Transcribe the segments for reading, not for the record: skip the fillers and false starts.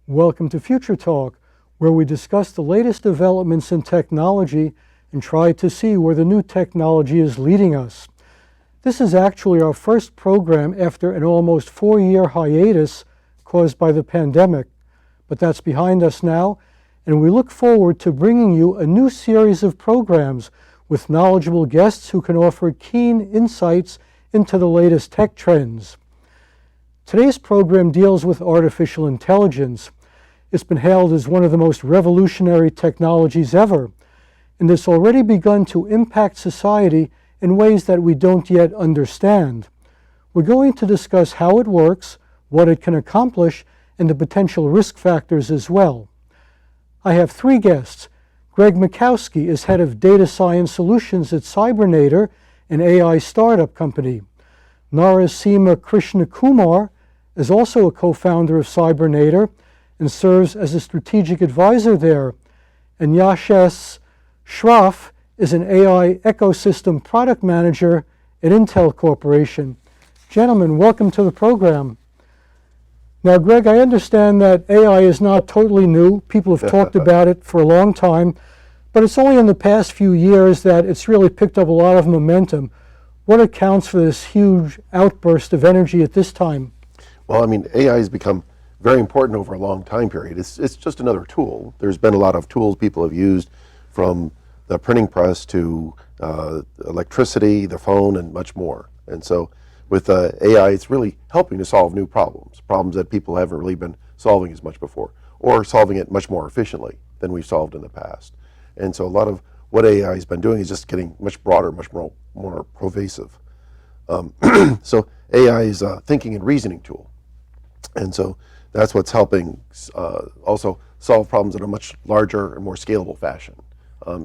Welcome to FutureTalk, where we discuss the latest developments in technology and try to see where the new technology is leading us. This is actually our first program after an almost 4-year hiatus caused by the pandemic, but that's behind us now, and we look forward to bringing you a new series of programs with knowledgeable guests who can offer keen insights into the latest tech trends. Today's program deals with artificial intelligence. It's been hailed as one of the most revolutionary technologies ever, and it's already begun to impact society in ways that we don't yet understand. We're going to discuss how it works, what it can accomplish, and the potential risk factors as well. I have 3 guests. Greg Makowski is head of data science solutions at Cybernator, an AI startup company. Narasimha Krishnakumar is also a co-founder of Cybernator and serves as a strategic advisor there. And Yashesh Shroff is an AI ecosystem product manager at Intel Corporation. Gentlemen, welcome to the program. Now, Greg, I understand that AI is not totally new. People have talked about it for a long time, but it's only in the past few years that it's really picked up a lot of momentum. What accounts for this huge outburst of energy at this time? Well, I mean, AI has become very important over a long time period. It's just another tool. There's been a lot of tools people have used, from the printing press to electricity, the phone, and much more. And so with AI, it's really helping to solve new problems that people haven't really been solving as much before, or solving it much more efficiently than we've solved in the past. And so a lot of what AI has been doing is just getting much broader, much more pervasive. So AI is a thinking and reasoning tool. And so that's what's helping also solve problems in a much larger and more scalable fashion,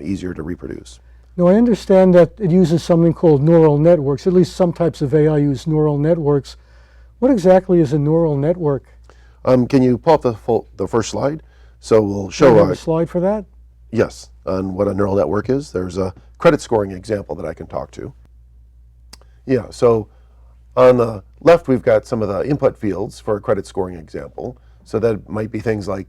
easier to reproduce. Now, I understand that it uses something called neural networks. At least some types of AI use neural networks. What exactly is a neural network? Can you pull up the first slide? So we'll show Do you have a slide for that? Yes, on what a neural network is. There's a credit scoring example that I can talk to. Yeah, so on the left, we've got some of the input fields for a credit scoring example. So that might be things like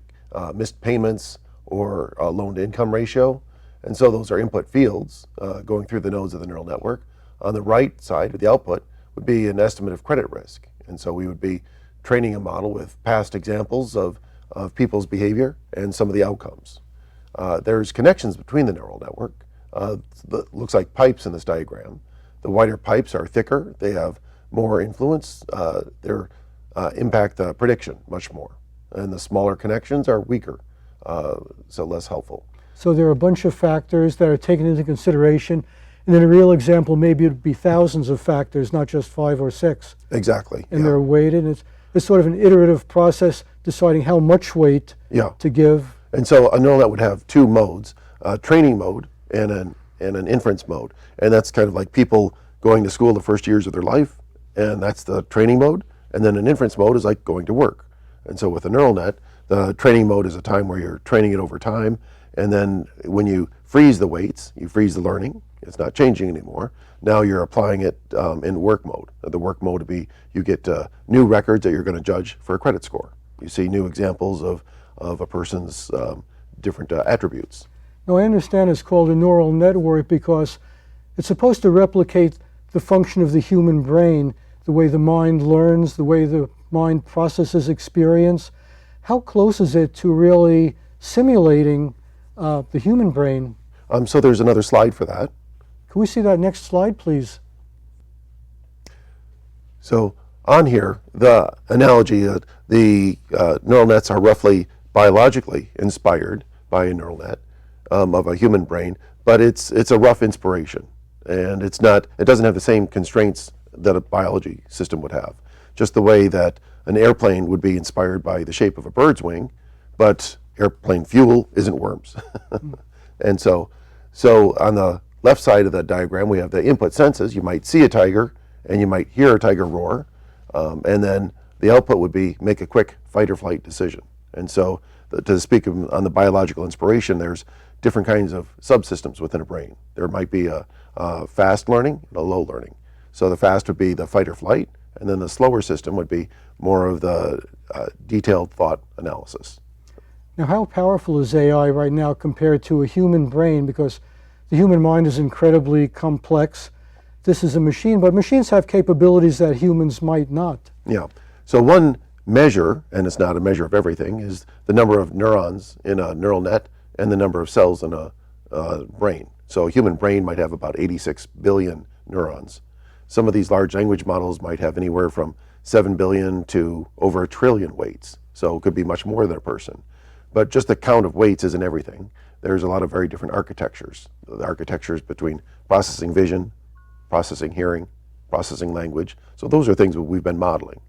missed payments or loan-to-income ratio. And so those are input fields going through the nodes of the neural network. On the right side of the output would be an estimate of credit risk. And so we would be training a model with past examples of people's behavior and some of the outcomes. There's connections between the neural network. Looks like pipes in this diagram. The wider pipes are thicker. They have more influence. They impact the prediction much more. And the smaller connections are weaker, so less helpful. So there are a bunch of factors that are taken into consideration. And in a real example, maybe it would be thousands of factors, not just 5 or 6. Exactly. And they're weighted. And it's sort of an iterative process deciding how much weight to give. And so a neural net would have 2 modes, a training mode and an inference mode. And that's kind of like people going to school the first years of their life, and that's the training mode. And then an inference mode is like going to work. And so with a neural net, the training mode is a time where you're training it over time. And then when you freeze the weights, you freeze the learning. It's not changing anymore. Now you're applying it in work mode. The work mode would be you get new records that you're going to judge for a credit score. You see new examples of a person's different attributes. Now, I understand it's called a neural network because it's supposed to replicate the function of the human brain, the way the mind learns, the way the mind processes experience. How close is it to really simulating the human brain? So there's another slide for that. Can we see that next slide, please? So on here, the analogy, the neural nets are roughly biologically inspired by a neural net of a human brain, but it's a rough inspiration, and it doesn't have the same constraints that a biology system would have. Just the way that an airplane would be inspired by the shape of a bird's wing, but airplane fuel isn't worms. And so on the left side of the diagram, we have the input senses. You might see a tiger, and you might hear a tiger roar, and then the output would be make a quick fight or flight decision. And so to speak on the biological inspiration, there's different kinds of subsystems within a brain. There might be a fast learning and a low learning. So the fast would be the fight or flight, And then the slower system would be more of the detailed thought analysis. Now, how powerful is AI right now compared to a human brain? Because the human mind is incredibly complex. This is a machine, but machines have capabilities that humans might not. Yeah. So one measure, and it's not a measure of everything, is the number of neurons in a neural net and the number of cells in a brain. So a human brain might have about 86 billion neurons. Some of these large language models might have anywhere from 7 billion to over 1 trillion weights. So it could be much more than a person. But just the count of weights isn't everything. There's a lot of very different architectures. The architectures between processing vision, processing hearing, processing language. So those are things that we've been modeling.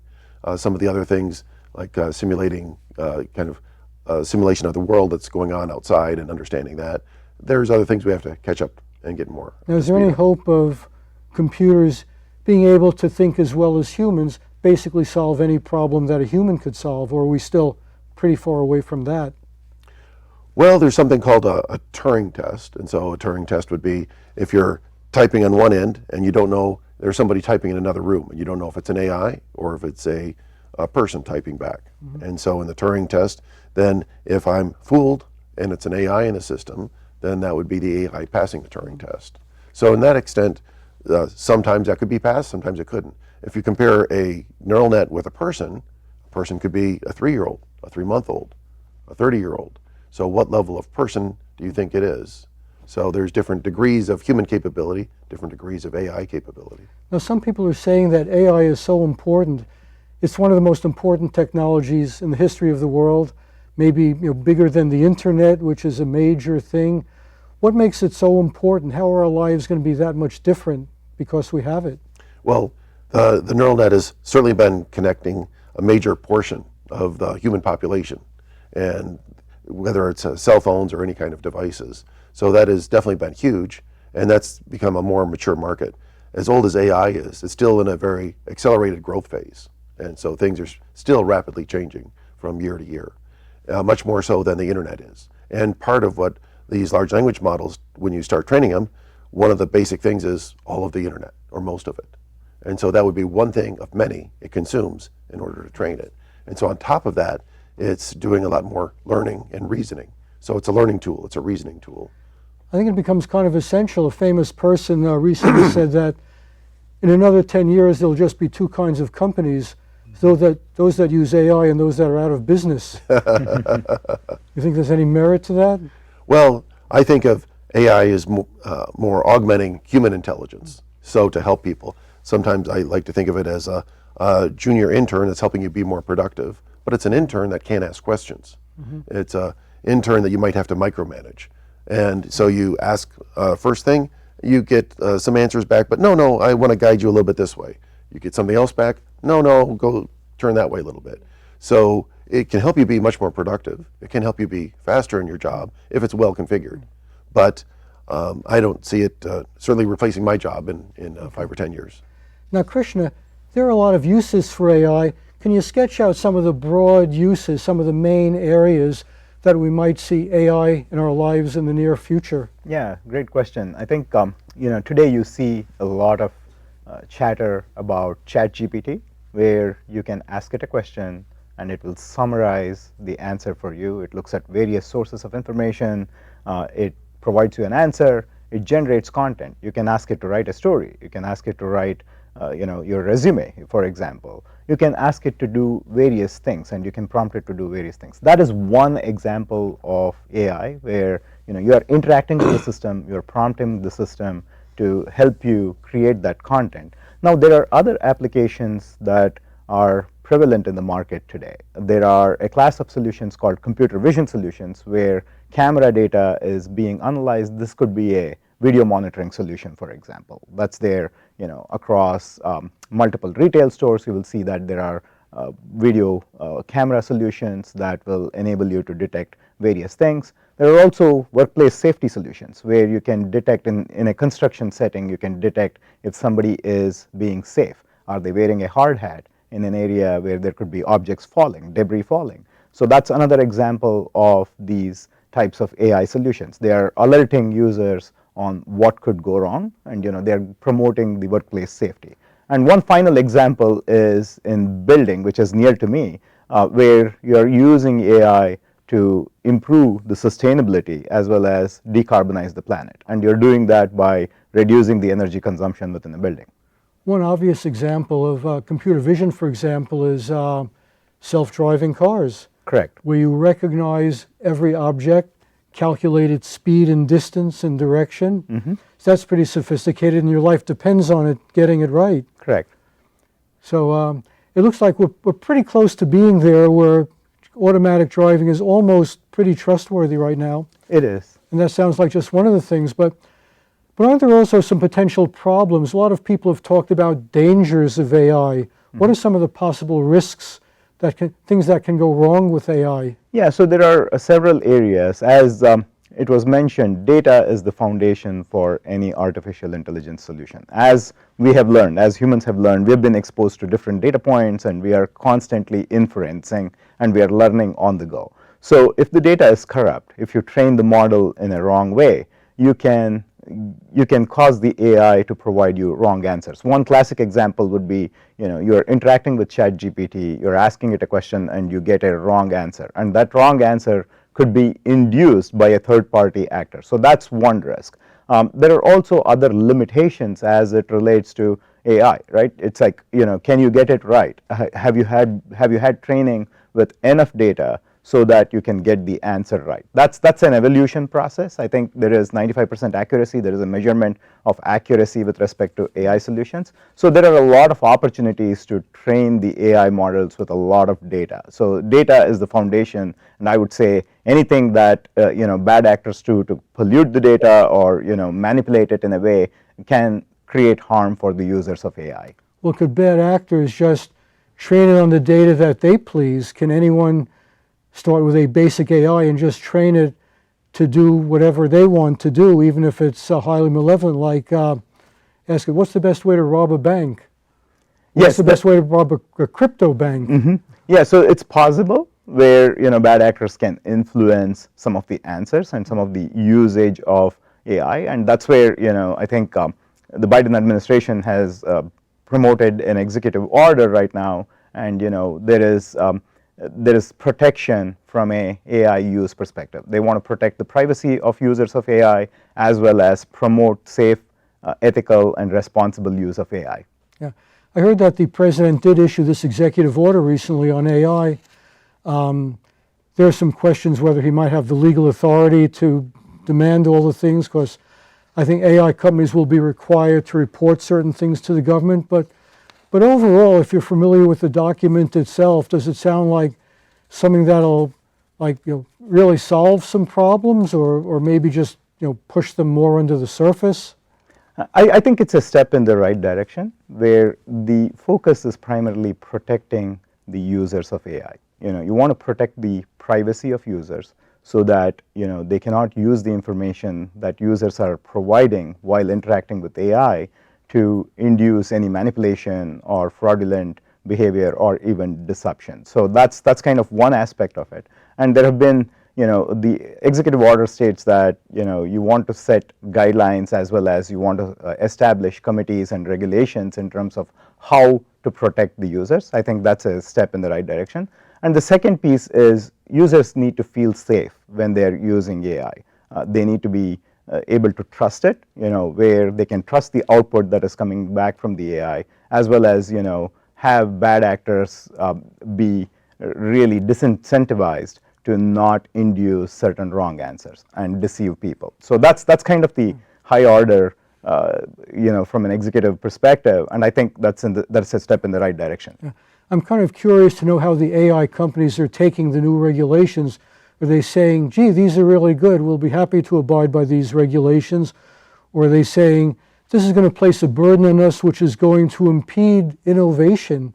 Some of the other things, like simulating simulation of the world that's going on outside and understanding that. There's other things we have to catch up and get more. Now, is there any hope of computers being able to think as well as humans, basically solve any problem that a human could solve, or are we still pretty far away from that? Well, there's something called a Turing test. And so a Turing test would be if you're typing on one end and you don't know, there's somebody typing in another room and you don't know if it's an AI or if it's a person typing back. Mm-hmm. And so in the Turing test, then if I'm fooled and it's an AI in the system, then that would be the AI passing the Turing test. So in that extent, sometimes that could be passed, sometimes it couldn't. If you compare a neural net with a person could be a 3-year-old, a 3-month-old, a 30-year-old. So what level of person do you think it is? So there's different degrees of human capability, different degrees of AI capability. Now, some people are saying that AI is so important. It's one of the most important technologies in the history of the world, maybe bigger than the internet, which is a major thing. What makes it so important? How are our lives going to be that much different because we have it? Well, the neural net has certainly been connecting a major portion of the human population, and whether it's cell phones or any kind of devices. So that has definitely been huge, and that's become a more mature market. As old as AI is, it's still in a very accelerated growth phase. And so things are still rapidly changing from year to year, much more so than the internet is. And part of what these large language models, when you start training them, one of the basic things is all of the internet, or most of it. And so that would be one thing of many it consumes in order to train it. And so on top of that, it's doing a lot more learning and reasoning. So it's a learning tool, it's a reasoning tool. I think it becomes kind of essential. A famous person recently said that in another 10 years, there'll just be 2 kinds of companies, those that use AI and those that are out of business. You think there's any merit to that? Well, I think of AI as more augmenting human intelligence, so to help people. Sometimes I like to think of it as a junior intern that's helping you be more productive, but it's an intern that can't ask questions. Mm-hmm. It's an intern that you might have to micromanage. And so you ask first thing, you get some answers back, but no, I want to guide you a little bit this way. You get something else back, no, go turn that way a little bit. So it can help you be much more productive. It can help you be faster in your job if it's well configured. But I don't see it certainly replacing my job in 5 or 10 years. Now, Krishna, there are a lot of uses for AI. Can you sketch out some of the broad uses, some of the main areas that we might see AI in our lives in the near future? Yeah, great question. I think today you see a lot of chatter about ChatGPT, where you can ask it a question and it will summarize the answer for you. It looks at various sources of information. It provides you an answer. It generates content. You can ask it to write a story. You can ask it to write your resume, for example. You can ask it to do various things, and you can prompt it to do various things. That is one example of AI where you are interacting with the system, you're prompting the system to help you create that content. Now, there are other applications that are prevalent in the market today. There are a class of solutions called computer vision solutions where camera data is being analyzed. This could be a video monitoring solution, for example. That's there across multiple retail stores. You will see that there are video camera solutions that will enable you to detect various things. There are also workplace safety solutions where you can detect in a construction setting, you can detect if somebody is being safe. Are they wearing a hard hat in an area where there could be objects falling, debris falling? So that's another example of these types of AI solutions. They are alerting users on what could go wrong, and they're promoting the workplace safety. And one final example is in building, which is near to me, where you're using AI to improve the sustainability as well as decarbonize the planet. And you're doing that by reducing the energy consumption within the building. One obvious example of computer vision, for example, is self-driving cars, Correct. where you recognize every object, calculated speed and distance and direction. So that's pretty sophisticated, and your life depends on it getting it right. Correct. So it looks like we're pretty close to being there, where automatic driving is almost pretty trustworthy right now. It is. And that sounds like just one of the things, but aren't there also some potential problems? A lot of people have talked about dangers of AI. What are some of the possible risks, things that can go wrong with AI? Yeah, so there are several areas. As it was mentioned, data is the foundation for any artificial intelligence solution. As we have learned, as humans have learned, we have been exposed to different data points, and we are constantly inferencing, and we are learning on the go. So if the data is corrupt, if you train the model in a wrong way, you can cause the AI to provide you wrong answers. One classic example would be, you're interacting with ChatGPT, you're asking it a question, and you get a wrong answer. And that wrong answer could be induced by a third-party actor. So that's one risk. There are also other limitations as it relates to AI, right? It's like, can you get it right? Have you had training with enough data so that you can get the answer right? That's an evolution process. I think there is 95% accuracy. There is a measurement of accuracy with respect to AI solutions. So there are a lot of opportunities to train the AI models with a lot of data. So data is the foundation, and I would say anything that bad actors do to pollute the data or manipulate it in a way can create harm for the users of AI. Well, could bad actors just train it on the data that they please? Can anyone start with a basic AI and just train it to do whatever they want to do, even if it's highly malevolent, like ask it, what's the best way to rob a bank? What's the best way to rob a crypto bank? Yeah, so it's possible where bad actors can influence some of the answers and some of the usage of AI, and that's where I think the Biden administration has promoted an executive order right now, and there is protection from a AI use perspective. They want to protect the privacy of users of AI as well as promote safe, ethical, and responsible use of AI. Yeah, I heard that the president did issue this executive order recently on AI. There are some questions whether he might have the legal authority to demand all the things, because I think AI companies will be required to report certain things to the government. But overall, if you're familiar with the document itself, does it sound like something that'll really solve some problems, or maybe just push them more under the surface? I think it's a step in the right direction, where the focus is primarily protecting the users of AI. You want to protect the privacy of users so that they cannot use the information that users are providing while interacting with AI to induce any manipulation or fraudulent behavior or even deception. So that's kind of one aspect of it. And there have been, the executive order states that you want to set guidelines as well as you want to establish committees and regulations in terms of how to protect the users. I think that's a step in the right direction. And the second piece is users need to feel safe when they're using AI. They need to be able to trust it, where they can trust the output that is coming back from the AI, as well as have bad actors be really disincentivized to not induce certain wrong answers and deceive people. So that's kind of the high order, from an executive perspective, and I think that's a step in the right direction. Yeah. I'm kind of curious to know how the AI companies are taking the new regulations. Are they saying, gee, these are really good, we'll be happy to abide by these regulations? Or are they saying, this is going to place a burden on us which is going to impede innovation?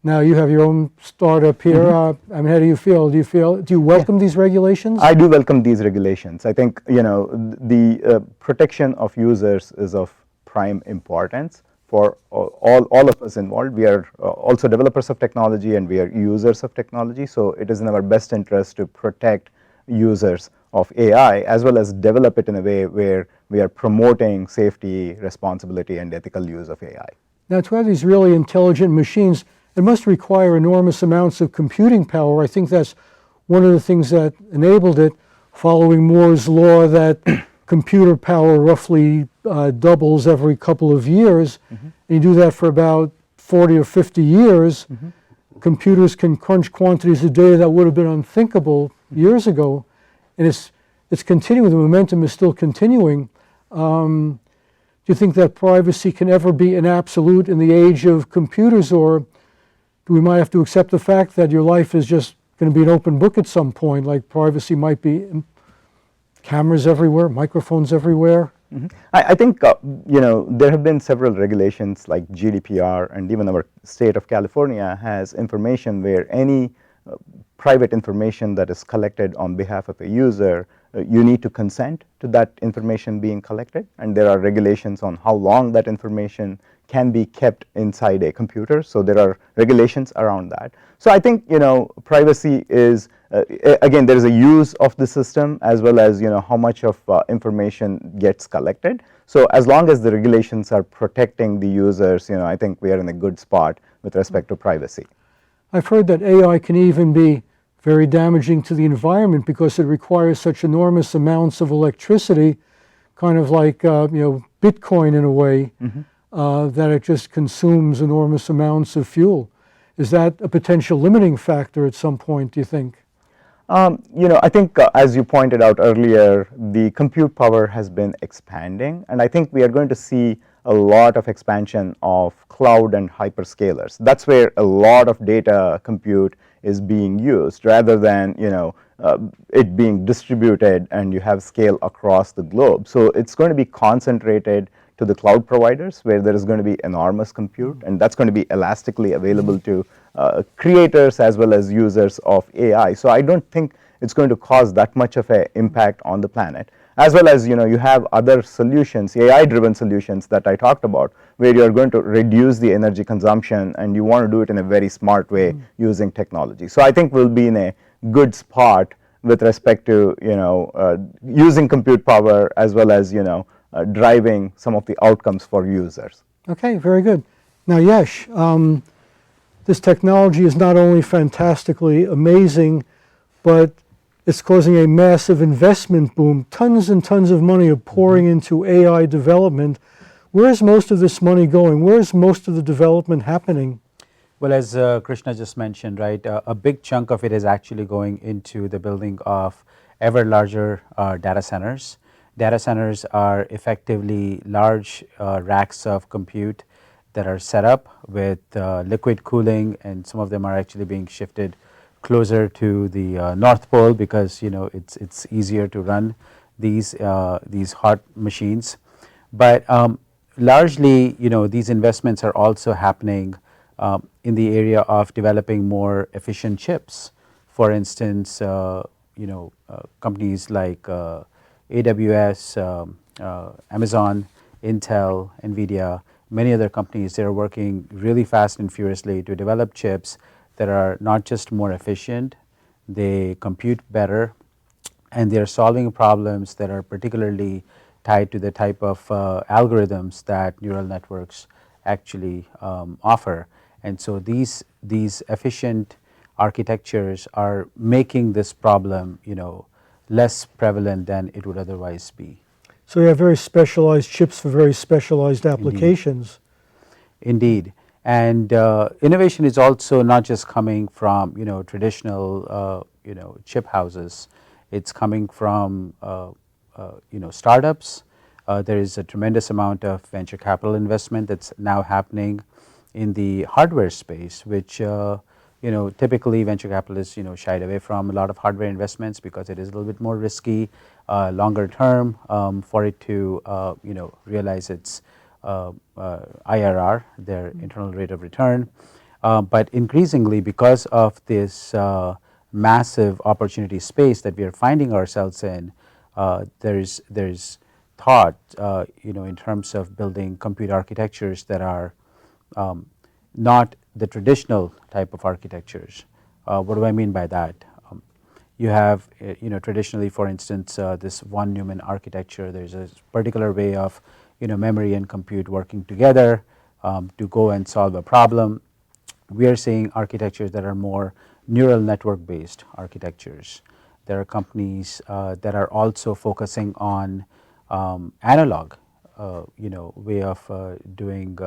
Now you have your own startup here. How do you feel? Do you welcome these regulations? I do welcome these regulations. I think the protection of users is of prime importance for all of us involved. We are also developers of technology and we are users of technology, so it is in our best interest to protect users of AI as well as develop it in a way where we are promoting safety, responsibility, and ethical use of AI. Now, to have these really intelligent machines, it must require enormous amounts of computing power. I think that's one of the things that enabled it, following Moore's law that computer power roughly doubles every couple of years. And you do that for about 40 or 50 years. Computers can crunch quantities of data that would have been unthinkable years ago. And it's continuing, the momentum is still continuing. Do you think that privacy can ever be an absolute in the age of computers, or do we might have to accept the fact that your life is just going to be an open book at some point, like privacy might be cameras everywhere, microphones everywhere? I think there have been several regulations like GDPR, and even our state of California has information where any private information that is collected on behalf of a user, you need to consent to that information being collected, and there are regulations on how long that information can be kept inside a computer. So there are regulations around that. So I think privacy is again, there is a use of the system as well as how much of information gets collected. So as long as the regulations are protecting the users, I think we are in a good spot with respect to privacy. I've heard that AI can even be very damaging to the environment because it requires such enormous amounts of electricity, kind of like Bitcoin in a way, that it just consumes enormous amounts of fuel. Is that a potential limiting factor at some point, do you think? I think as you pointed out earlier, the compute power has been expanding, and I think we are going to see a lot of expansion of cloud and hyperscalers. That's where a lot of data compute is being used, rather than it being distributed and you have scale across the globe. So it's going to be concentrated to the cloud providers where there is going to be enormous compute, and that's going to be elastically available to creators as well as users of AI. So I don't think it's going to cause that much of an impact on the planet. As well as you have other solutions, AI-driven solutions that I talked about, where you're going to reduce the energy consumption, and you want to do it in a very smart way using technology. So I think we'll be in a good spot with respect to using compute power as well as driving some of the outcomes for users. Okay, very good. Now, Yash, this technology is not only fantastically amazing, but it's causing a massive investment boom. Tons and tons of money are pouring into AI development. Where is most of this money going? Where is most of the development happening? Well, as Krishna just mentioned, right, a big chunk of it is actually going into the building of ever larger data centers. Data centers are effectively large racks of compute that are set up with liquid cooling, and some of them are actually being shifted closer to the North Pole because it's easier to run these hot machines. But largely, these investments are also happening in the area of developing more efficient chips. For instance, companies like AWS, Amazon, Intel, NVIDIA, many other companies, they're working really fast and furiously to develop chips that are not just more efficient, they compute better, and they're solving problems that are particularly tied to the type of algorithms that neural networks actually offer. And so these efficient architectures are making this problem, less prevalent than it would otherwise be. So you have very specialized chips for very specialized applications. Indeed. And innovation is also not just coming from traditional chip houses. It's coming from startups. There is a tremendous amount of venture capital investment that's now happening in the hardware space, which typically venture capitalists shied away from a lot of hardware investments because it is a little bit more risky, longer term for it to realize its IRR, their internal rate of return. But increasingly, because of this massive opportunity space that we are finding ourselves in, there's thought in terms of building compute architectures that are not the traditional type of architectures. What do I mean by that? You have traditionally, for instance, this von Neumann architecture. There's a particular way of memory and compute working together. to go and solve a problem. We are seeing architectures that are more neural network based architectures. There are companies that are also focusing on analog, way of doing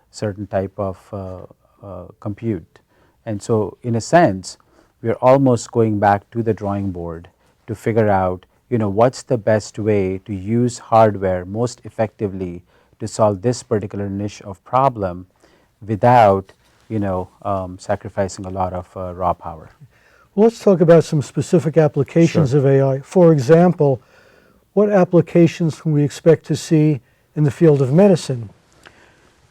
certain type of compute. And so in a sense, we are almost going back to the drawing board to figure out, what's the best way to use hardware most effectively to solve this particular niche of problem without, sacrificing a lot of raw power. Well, let's talk about some specific applications of AI. For example, what applications can we expect to see in the field of medicine?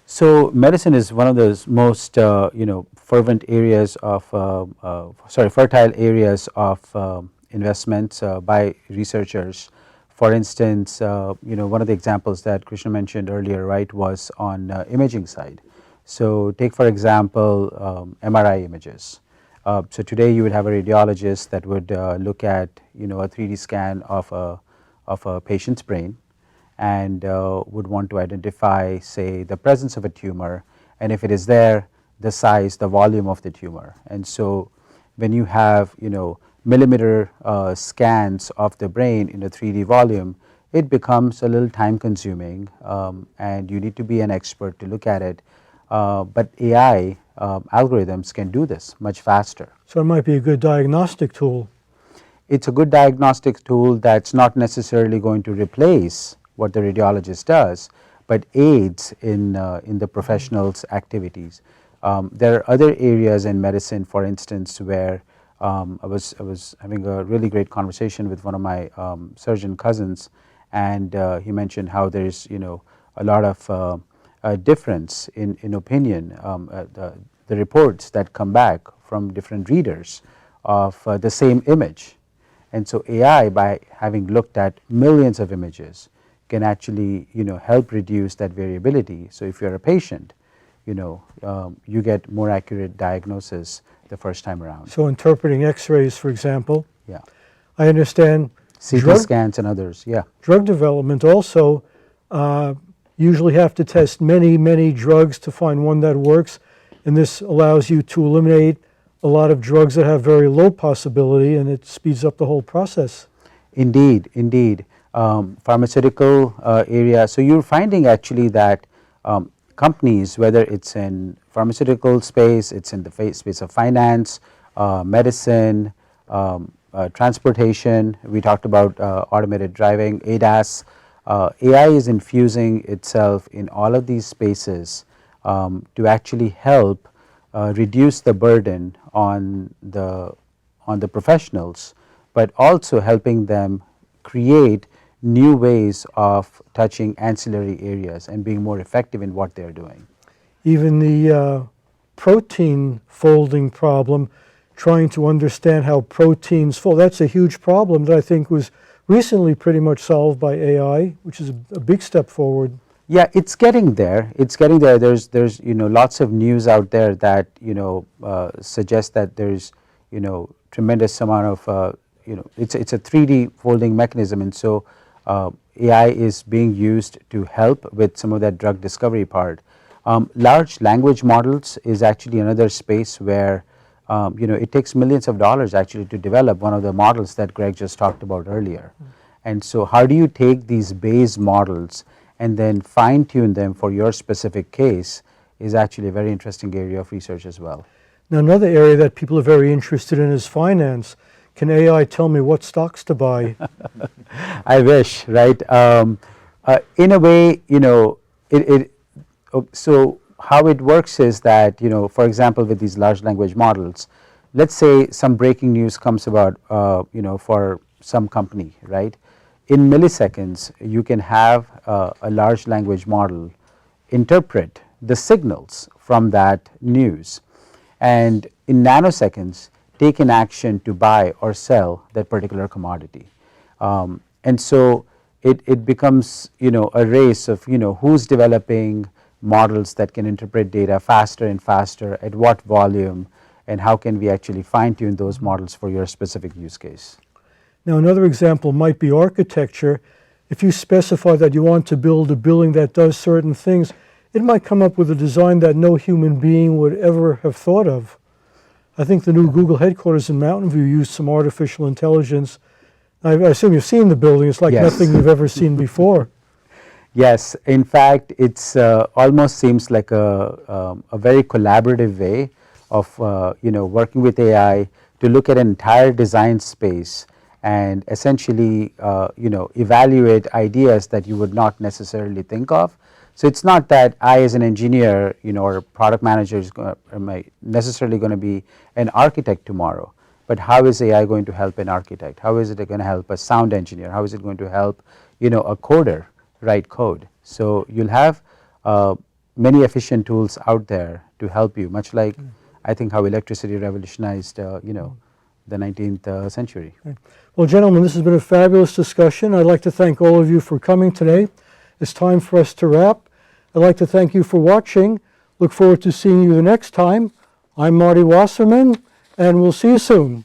So medicine is one of those most fervent areas of fertile areas of investments by researchers. For instance, one of the examples that Krishna mentioned earlier, right, was on imaging side. So take for example MRI images. So today you would have a radiologist that would look at a 3D scan of a patient's brain, and would want to identify, say, the presence of a tumor, and if it is there, the size, the volume of the tumor. And so when you have millimeter scans of the brain in a 3D volume, it becomes a little time consuming, and you need to be an expert to look at it. But AI algorithms can do this much faster. So it might be a good diagnostic tool. It's a good diagnostic tool that's not necessarily going to replace what the radiologist does, but aids in the professional's activities. There are other areas in medicine, for instance, where I was having a really great conversation with one of my surgeon cousins, and he mentioned how there's a lot of difference in opinion, the reports that come back from different readers of the same image. And so AI, by having looked at millions of images, can actually help reduce that variability. So if you're a patient, you get more accurate diagnosis the first time around. So interpreting X-rays, for example. Yeah. I understand CT scans and others. Yeah. Drug development also usually have to test many drugs to find one that works, and this allows you to eliminate a lot of drugs that have very low possibility, and it speeds up the whole process. Indeed. Pharmaceutical area. So you're finding actually that companies, whether it's in pharmaceutical space, it's in the space of finance, medicine, transportation. We talked about automated driving, ADAS. AI is infusing itself in all of these spaces to actually help reduce the burden on the professionals, but also helping them create new ways of touching ancillary areas and being more effective in what they're doing. Even the protein folding problem, trying to understand how proteins fold, that's a huge problem that I think was recently pretty much solved by AI, which is a big step forward. Yeah, it's getting there. There's lots of news out there that suggests that there's tremendous amount of it's a 3D folding mechanism, and so AI is being used to help with some of that drug discovery part. Large language models is actually another space where it takes millions of dollars actually to develop one of the models that Greg just talked about earlier. And so how do you take these base models and then fine tune them for your specific case is actually a very interesting area of research as well. Now, another area that people are very interested in is finance. Can AI tell me what stocks to buy? I wish, right? In a way, so how it works is that, for example, with these large language models, let's say some breaking news comes about, for some company, right? In milliseconds, you can have a large language model interpret the signals from that news, and in nanoseconds, take an action to buy or sell that particular commodity. And so it becomes, a race of, who's developing models that can interpret data faster and faster, at what volume, and how can we actually fine tune those models for your specific use case. Now, another example might be architecture. If you specify that you want to build a building that does certain things, it might come up with a design that no human being would ever have thought of. I think the new Google headquarters in Mountain View used some artificial intelligence. I assume you've seen the building. It's like Yes. nothing you've ever seen before. Yes, in fact, it's almost seems like a very collaborative way of working with AI to look at an entire design space and essentially evaluate ideas that you would not necessarily think of. So it's not that I, as an engineer, or a product manager, is necessarily going to be an architect tomorrow. But how is AI going to help an architect? How is it going to help a sound engineer? How is it going to help a coder write code? So you'll have many efficient tools out there to help you, much like I think how electricity revolutionized the 19th century. Well, gentlemen, this has been a fabulous discussion. I'd like to thank all of you for coming today. It's time for us to wrap. I'd like to thank you for watching. Look forward to seeing you the next time. I'm Marty Wasserman, and we'll see you soon.